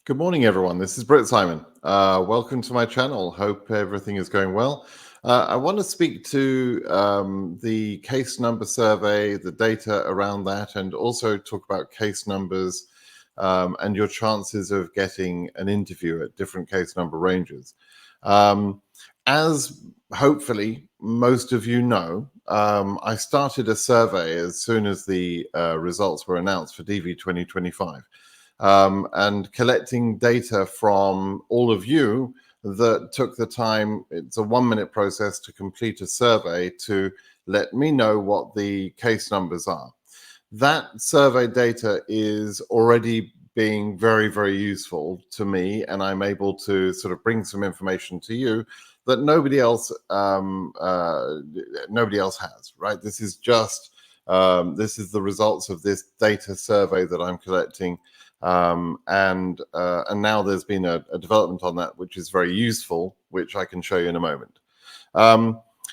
Good morning, everyone. This is BritSimon. Welcome to my channel. Hope everything is going well. I want to speak to the case number survey, the data around that, and also talk about case numbers and your chances of getting an interview at different case number ranges. As hopefully most of you know, I started a survey as soon as the results were announced for DV2025. And collecting data from all of you that took the time. It's a 1-minute process to complete a survey to let me know what the case numbers are. That survey data is already being very, very useful to me, and I'm able to sort of bring some information to you that nobody else has, right? This is just this is the results of this data survey that I'm collecting. And now there's been a development on that, which is very useful, which I can show you in a moment.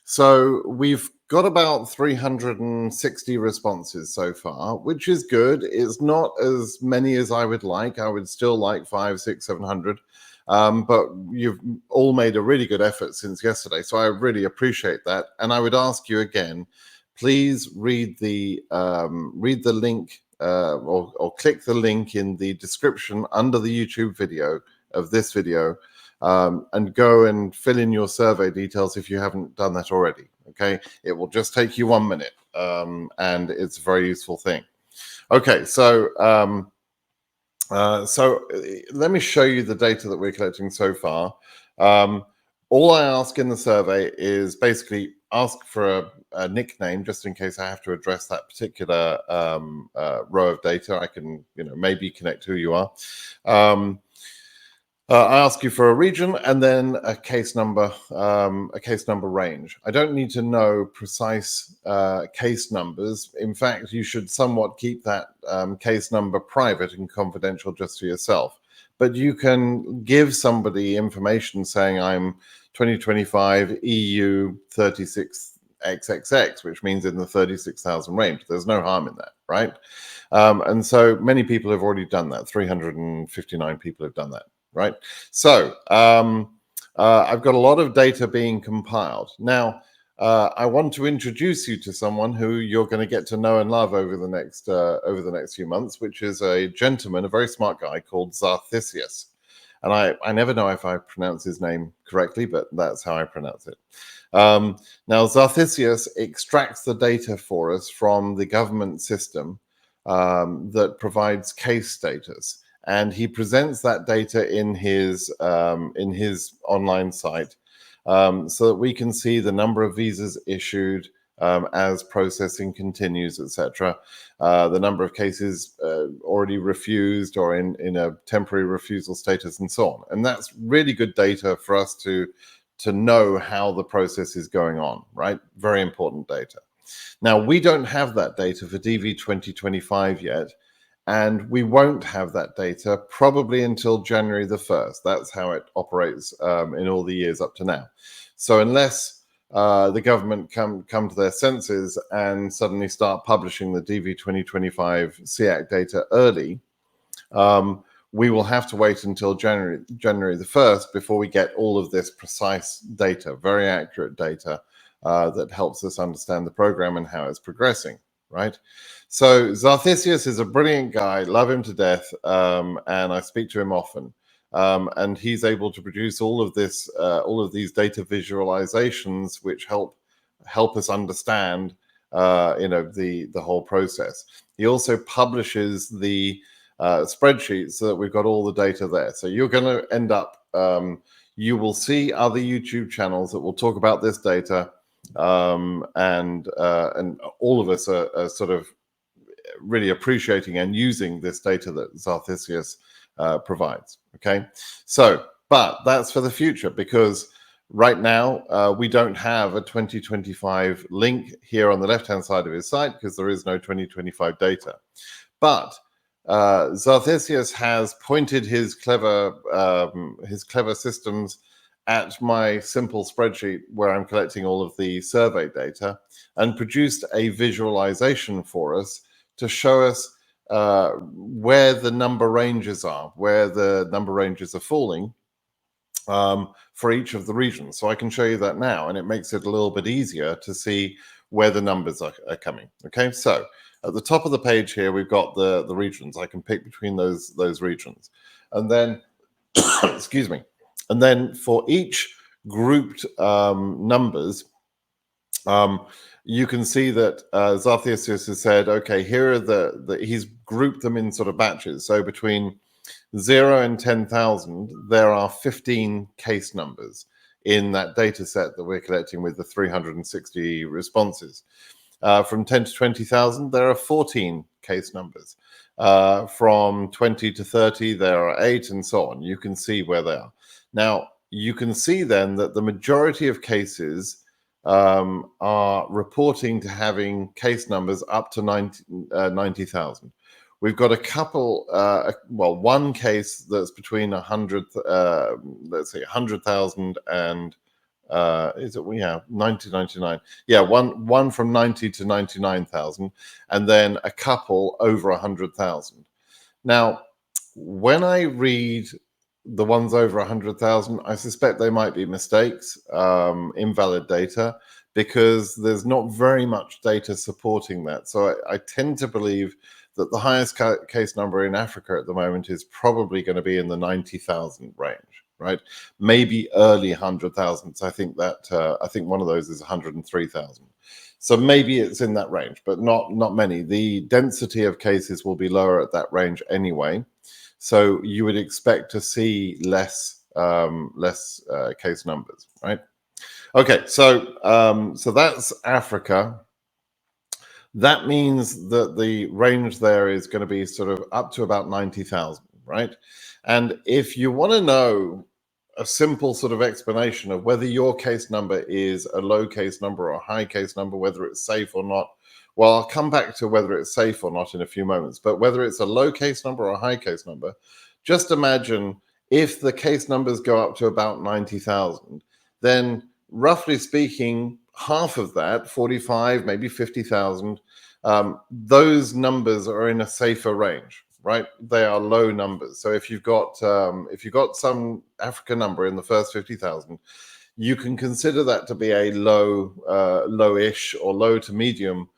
So we've got about 360 responses so far, which is good. It's not as many as I would like. I would still like 500, 600, 700. But you've all made a really good effort since yesterday. So I really appreciate that. And I would ask you again, please read the link or click the link in the description under the YouTube video of this video and go and fill in your survey details if you haven't done that already. Okay, it will just take you 1 minute and it's a very useful thing. Okay, so let me show you the data that we're collecting so far. All I ask in the survey is basically ask for a nickname, just in case I have to address that particular row of data. I can, maybe connect who you are. I ask you for a region and then a case number range. I don't need to know precise case numbers. In fact, you should somewhat keep that case number private and confidential just to yourself. But you can give somebody information saying I'm 2025 EU 36XXX, which means in the 36,000 range. There's no harm in that, right? And so many people have already done that. 359 people have done that, right? So I've got a lot of data being compiled. Now, I want to introduce you to someone who you're going to get to know and love over the next few months, which is a gentleman, a very smart guy called Zarthisius. And I never know if I pronounce his name correctly, but that's how I pronounce it. Now, Zarthisius extracts the data for us from the government system that provides case status, and he presents that data in his online site. So that we can see the number of visas issued as processing continues, etc. The number of cases already refused or in a temporary refusal status and so on. And that's really good data for us to know how the process is going on, right? Very important data. Now, we don't have that data for DV 2025 yet. And we won't have that data probably until January the 1st. That's how it operates in all the years up to now. So unless the government come to their senses and suddenly start publishing the DV 2025 SEAC data early, we will have to wait until January the 1st before we get all of this precise data, very accurate data that helps us understand the program and how it's progressing. Right. So Zarthisius is a brilliant guy, love him to death, and I speak to him often. And he's able to produce all of these data visualizations, which help us understand, the whole process. He also publishes the spreadsheet so that we've got all the data there. So you're going to end up, you will see other YouTube channels that will talk about this data. And all of us are sort of really appreciating and using this data that Zarthisius provides. Okay, so but that's for the future, because right now we don't have a 2025 link here on the left-hand side of his site because there is no 2025 data. But Zarthisius has pointed his clever systems at my simple spreadsheet where I'm collecting all of the survey data and produced a visualization for us to show us where the number ranges are, where the number ranges are falling for each of the regions. So I can show you that now, and it makes it a little bit easier to see where the numbers are coming. Okay, so at the top of the page here, we've got the regions. I can pick between those regions, and then excuse me, and then for each grouped numbers, you can see that Zarthius has said, okay, here are he's grouped them in sort of batches. So between 0 and 10,000, there are 15 case numbers in that data set that we're collecting with the 360 responses. From 10 to 20,000, there are 14 case numbers. From 20 to 30, there are 8, and so on. You can see where they are. Now, you can see then that the majority of cases are reporting to having case numbers up to 90,000. We've got a couple, well, one case that's between 100, let's say 100,000 and is it? We have 90,99. Yeah, one from 90 to 99,000, and then a couple over 100,000. Now, when I read the ones over 100,000, I suspect they might be mistakes, invalid data, because there's not very much data supporting that. So I tend to believe that the highest case number in Africa at the moment is probably going to be in the 90,000 range, right? Maybe early 100,000s. I think that I think one of those is 103,000. So maybe it's in that range, but not many. The density of cases will be lower at that range anyway. So you would expect to see less case numbers, right? Okay, so so that's Africa. That means that the range there is going to be sort of up to about 90,000, right? And if you want to know a simple sort of explanation of whether your case number is a low case number or a high case number, whether it's safe or not, well, I'll come back to whether it's safe or not in a few moments. But whether it's a low case number or a high case number, just imagine if the case numbers go up to about 90,000, then roughly speaking, half of that, 45, maybe 50,000, those numbers are in a safer range, right? They are low numbers. So if you've got some African number in the first 50,000, you can consider that to be a low-ish or low to medium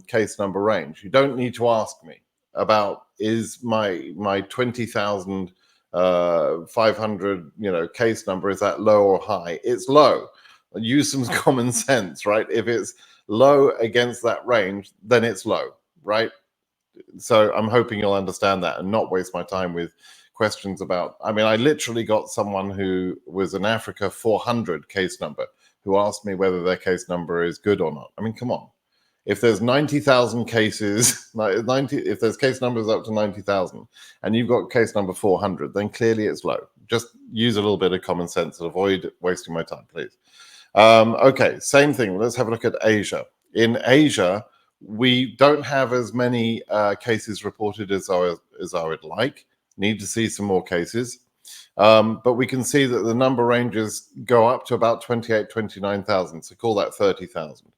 case number range. You don't need to ask me about is my 20,000 500 case number, is that low or high? It's low. Use some common sense, right? If it's low against that range, then it's low, right? So I'm hoping you'll understand that and not waste my time with questions about, I mean, I literally got someone who was an Africa 400 case number who asked me whether their case number is good or not. I mean, come on. If there's 90,000 cases, if there's case numbers up to 90,000 and you've got case number 400, then clearly it's low. Just use a little bit of common sense and avoid wasting my time, please. Okay, same thing. Let's have a look at Asia. In Asia, we don't have as many cases reported as I would like. Need to see some more cases. But we can see that the number ranges go up to about 28, 29,000. So call that 30,000.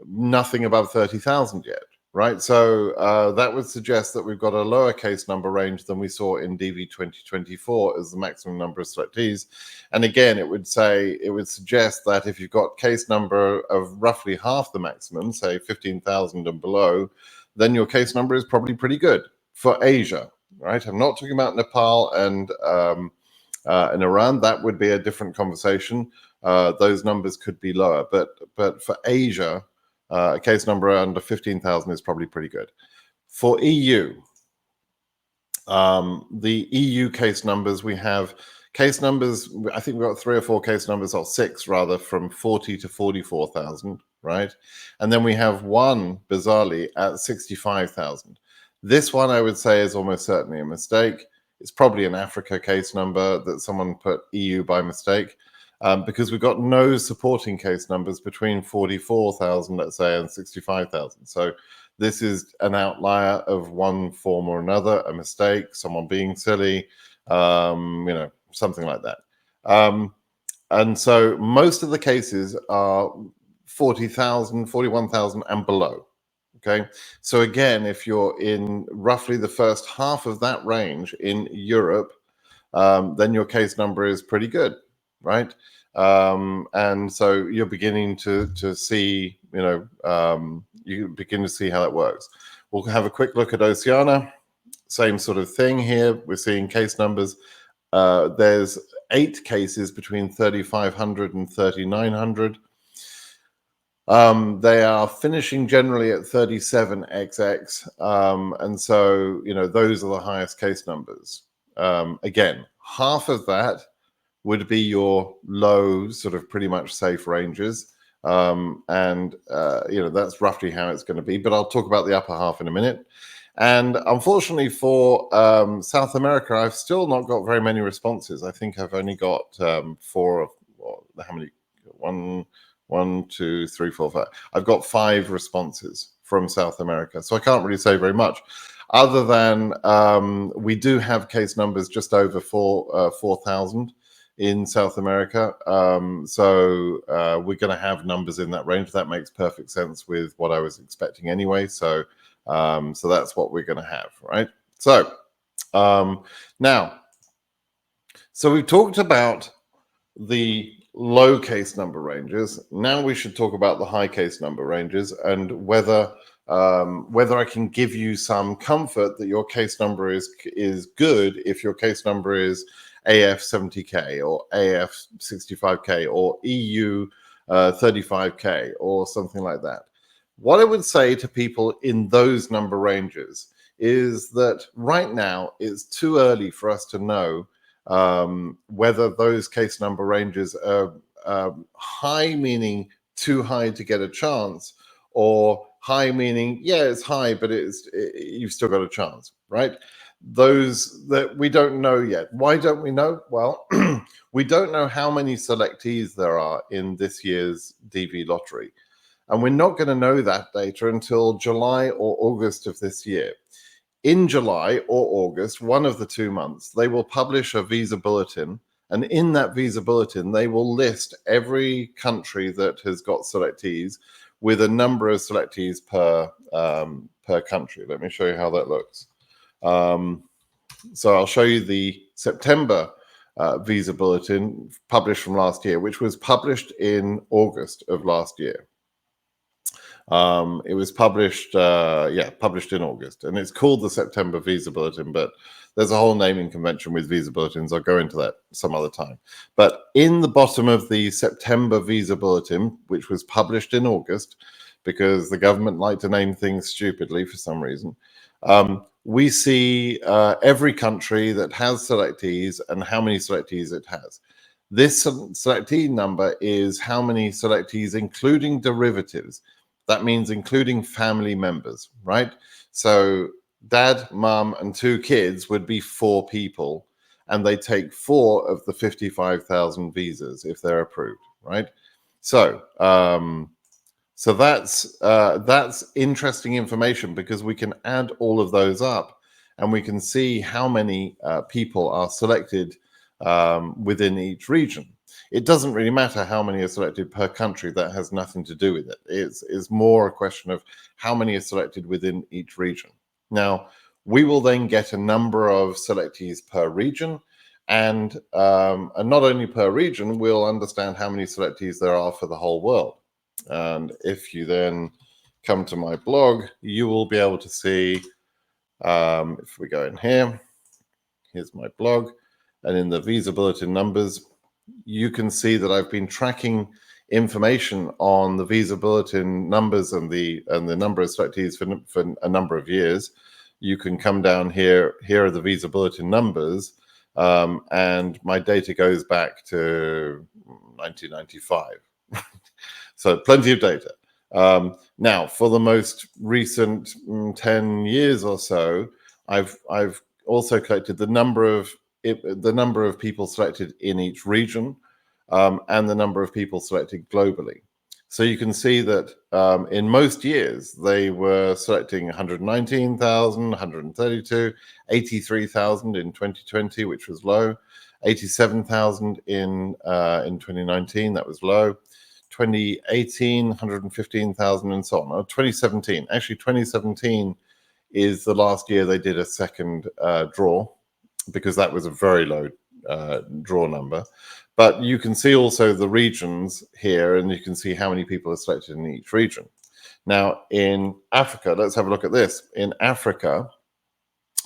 Nothing above 30,000 yet, right? So that would suggest that we've got a lower case number range than we saw in DV2025 as the maximum number of selectees. And again, it would suggest that if you've got case number of roughly half the maximum, say 15,000 and below, then your case number is probably pretty good for Asia, right? I'm not talking about Nepal and Iran. That would be a different conversation. Those numbers could be lower, but for Asia, a case number under 15,000 is probably pretty good. For EU, the EU case numbers, we have case numbers, I think we've got 3 or 4 case numbers, or 6 rather, from 40 to 44,000, right? And then we have one, bizarrely, at 65,000. This one I would say is almost certainly a mistake. It's probably an Africa case number that someone put EU by mistake. Because we've got no supporting case numbers between 44,000, let's say, and 65,000. So this is an outlier of one form or another, a mistake, someone being silly, something like that. And so most of the cases are 40,000, 41,000 and below. Okay, so again, if you're in roughly the first half of that range in Europe, then your case number is pretty good, right? And so you're beginning to see, you begin to see how that works. We'll have a quick look at Oceania. Same sort of thing here. We're seeing case numbers. There's 8 cases between 3,500 and 3,900. They are finishing generally at 37XX, and so those are the highest case numbers. Again, half of that would be your low, sort of pretty much safe ranges, and that's roughly how it's going to be. But I'll talk about the upper half in a minute. And unfortunately for South America, I've still not got very many responses. I think I've only got 4 of how many? 1, 2, 3, 4, 5. I've got 5 responses from South America, so I can't really say very much, other than we do have case numbers just over 4,000 in South America. So we're going to have numbers in that range. That makes perfect sense with what I was expecting anyway. So that's what we're going to have, right? So now, so we've talked about the low case number ranges. Now we should talk about the high case number ranges and whether I can give you some comfort that your case number is good if your case number is AF 70K or AF 65K or EU 35K or something like that. What I would say to people in those number ranges is that right now it's too early for us to know whether those case number ranges are high, meaning too high to get a chance, or high meaning, yeah, it's high, but you've still got a chance, right? Those that we don't know yet. Why don't we know? Well, we don't know how many selectees there are in this year's DV lottery. And we're not going to know that data until July or August of this year. In July or August, one of the 2 months, they will publish a visa bulletin. And in that visa bulletin, they will list every country that has got selectees with a number of selectees per country. Let me show you how that looks. So I'll show you the September visa bulletin published from last year, which was published in August of last year. It was published in August, and it's called the September Visa Bulletin, but there's a whole naming convention with visa bulletins. I'll go into that some other time. But in the bottom of the September Visa Bulletin, which was published in August, because the government like to name things stupidly for some reason, we see every country that has selectees and how many selectees it has. This selectee number is how many selectees, including derivatives. That means including family members, right? So dad, mum, and 2 kids would be 4 people, and they take 4 of the 55,000 visas if they're approved, right? So, so that's interesting information, because we can add all of those up, and we can see how many people are selected within each region. It doesn't really matter how many are selected per country. That has nothing to do with it. It's more a question of how many are selected within each region. Now, we will then get a number of selectees per region, and not only per region, we'll understand how many selectees there are for the whole world. And if you then come to my blog, you will be able to see, if we go in here, here's my blog, and in the visa bulletin numbers, you can see that I've been tracking information on the visa bulletin numbers and the number of selectees for a number of years. You can come down here. Here are the visa bulletin numbers, and my data goes back to 1995. So plenty of data. Now, for the most recent 10 years or so, I've also collected the number of people selected in each region, and the number of people selected globally. So you can see that in most years, they were selecting 119,000, 132, 83,000 in 2020, which was low, 87,000 in 2019, that was low, 2018, 115,000 and so on. Or 2017, actually 2017 is the last year they did a second draw, because that was a very low draw number. But you can see also the regions here, and you can see how many people are selected in each region. Now, in Africa, let's have a look at this. In Africa,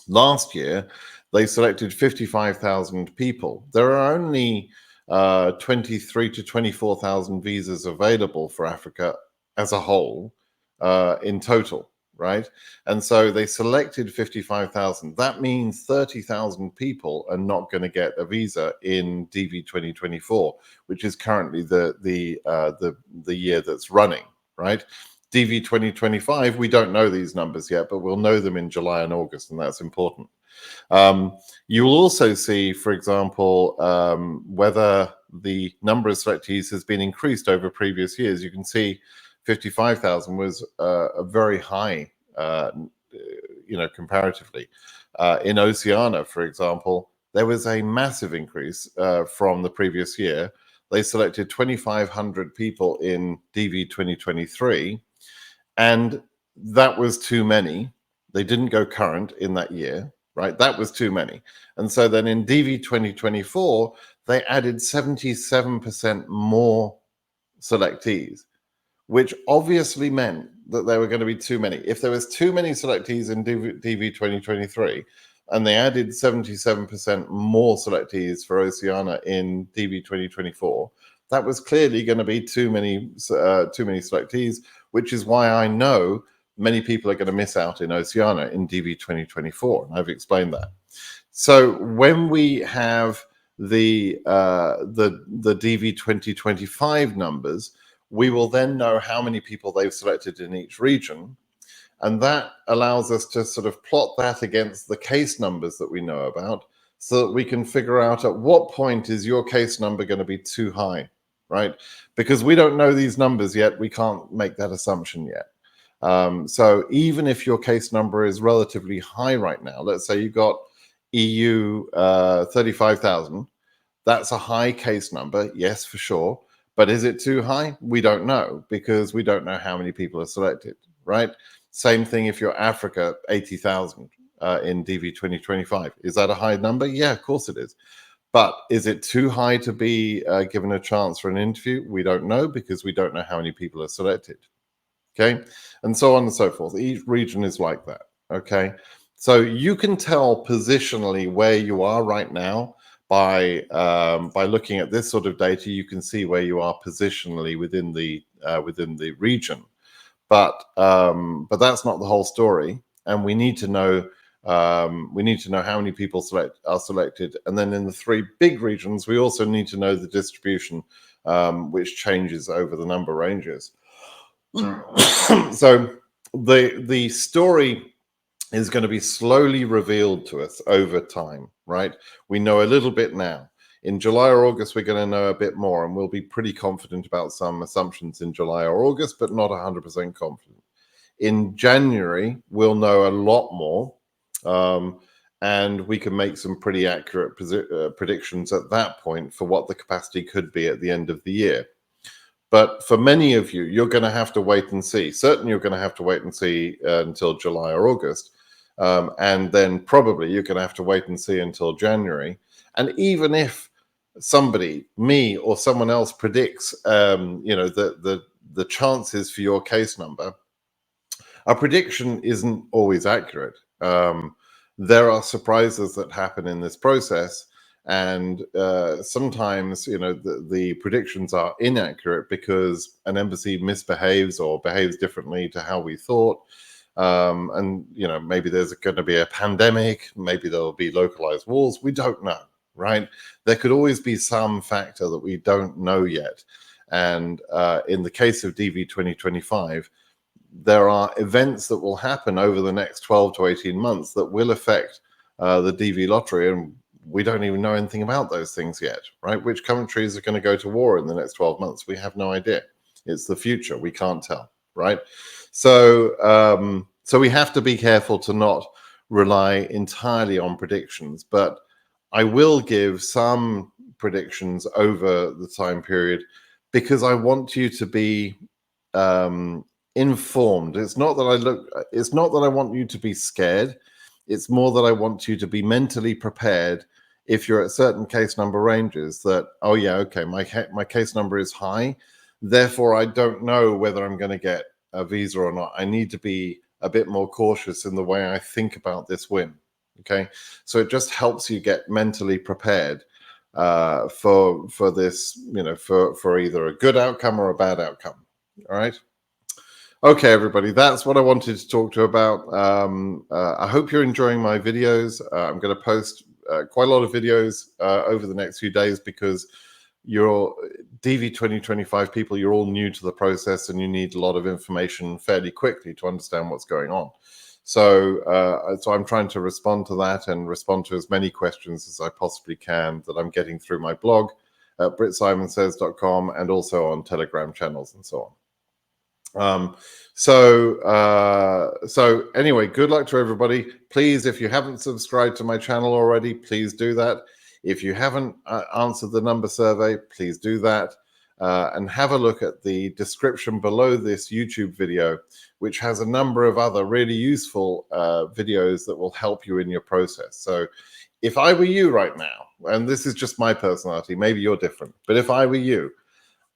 last year, they selected 55,000 people. There are only 23 to 24,000 visas available for Africa as a whole in total, right? And so they selected 55,000. That means 30,000 people are not going to get a visa in DV 2024, which is currently the year that's running, right? DV 2025, we don't know these numbers yet, but we'll know them in July and August, and that's important. You will also see, for example, whether the number of selectees has been increased over previous years. You can see 55,000 was a very high, comparatively. In Oceania, for example, there was a massive increase from the previous year. They selected 2,500 people in DV 2023, and that was too many. They didn't go current in that year, right? That was too many. And so then in DV 2024, they added 77% more selectees, which obviously meant that there were going to be too many. If there was too many selectees in DV 2023, and they added 77% more selectees for Oceania in DV 2024, that was clearly going to be too many selectees, which is why I know many people are going to miss out in Oceania in DV 2024, and I've explained that. So when we have the DV 2025 numbers, we will then know how many people they've selected in each region, and that allows us to sort of plot that against the case numbers that we know about, so that we can figure out at what point is your case number going to be too high, right? Because we don't know these numbers yet, we can't make that assumption yet. So even if your case number is relatively high right now, let's say you've got EU 35,000, that's a high case number, yes, for sure. But is it too high? We don't know, because we don't know how many people are selected, right? Same thing if you're Africa, 80,000 in DV 2025. Is that a high number? Yeah, of course it is. But is it too high to be given a chance for an interview? We don't know, because we don't know how many people are selected. Okay, and so on and so forth. Each region is like that. Okay, so you can tell positionally where you are right now by looking at this sort of data. You can see where you are positionally within the region, but that's not the whole story. And we need to know how many people are selected, and then in the three big regions, we also need to know the distribution, which changes over the number ranges. So the story is going to be slowly revealed to us over time, right? We know a little bit now. In July or August, we're going to know a bit more, and we'll be pretty confident about some assumptions in July or August, but not 100% confident. In January, we'll know a lot more, and we can make some pretty accurate predictions at that point for what the capacity could be at the end of the year. But for many of you, you're going to have to wait and see. Certainly, you're going to have to wait and see until July or August. And then probably you're going to have to wait and see until January. And even if somebody, me or someone else, predicts, the chances for your case number, a prediction isn't always accurate. There are surprises that happen in this process. And sometimes, the predictions are inaccurate because an embassy misbehaves or behaves differently to how we thought. And, maybe there's going to be a pandemic, maybe there'll be localized wars. We don't know, right? There could always be some factor that we don't know yet. And in the case of DV 2025, there are events that will happen over the next 12 to 18 months that will affect the DV lottery, and we don't even know anything about those things yet, right? Which countries are going to go to war in the next 12 months? We have no idea. It's the future. We can't tell, right? So, so we have to be careful to not rely entirely on predictions, but I will give some predictions over the time period because I want you to be informed. It's not that I want you to be scared. It's more that I want you to be mentally prepared if you're at certain case number ranges that, oh yeah, okay, my case number is high, therefore I don't know whether I'm going to get a visa or not. I need to be a bit more cautious in the way I think about this win. Okay, so it just helps you get mentally prepared for this, for either a good outcome or a bad outcome. All right. Okay, everybody, that's what I wanted to talk to you about. I hope you're enjoying my videos. I'm going to post quite a lot of videos over the next few days because you're DV2025 people, you're all new to the process and you need a lot of information fairly quickly to understand what's going on. So I'm trying to respond to that and respond to as many questions as I possibly can that I'm getting through my blog at BritSimonSays.com and also on Telegram channels and so on. So anyway, good luck to everybody. Please, if you haven't subscribed to my channel already, please do that. If you haven't answered the number survey, please do that. And have a look at the description below this YouTube video, which has a number of other really useful videos that will help you in your process. So if I were you right now, and this is just my personality, maybe you're different, but if I were you,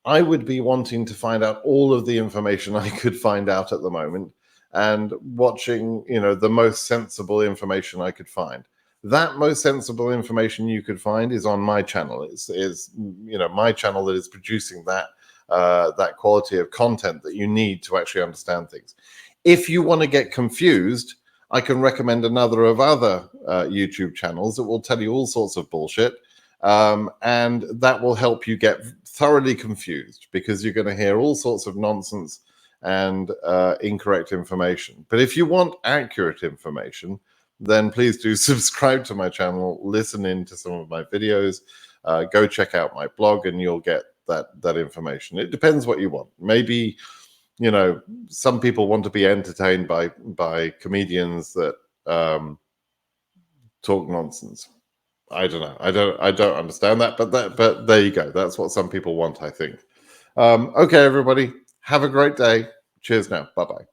I would be wanting to find out all of the information I could find out at the moment and watching, the most sensible information I could find. That most sensible information you could find is on my channel. Is my channel that is producing that quality of content that you need to actually understand things. If you want to get confused, I can recommend another of other YouTube channels that will tell you all sorts of bullshit. And that will help you get thoroughly confused because you're going to hear all sorts of nonsense and incorrect information. But if you want accurate information, then please do subscribe to my channel, listen in to some of my videos, go check out my blog, and you'll get that information. It depends what you want. Maybe, some people want to be entertained by comedians that talk nonsense. I don't know. I don't understand that, but there you go. That's what some people want, I think. Okay, everybody, have a great day. Cheers now. Bye-bye.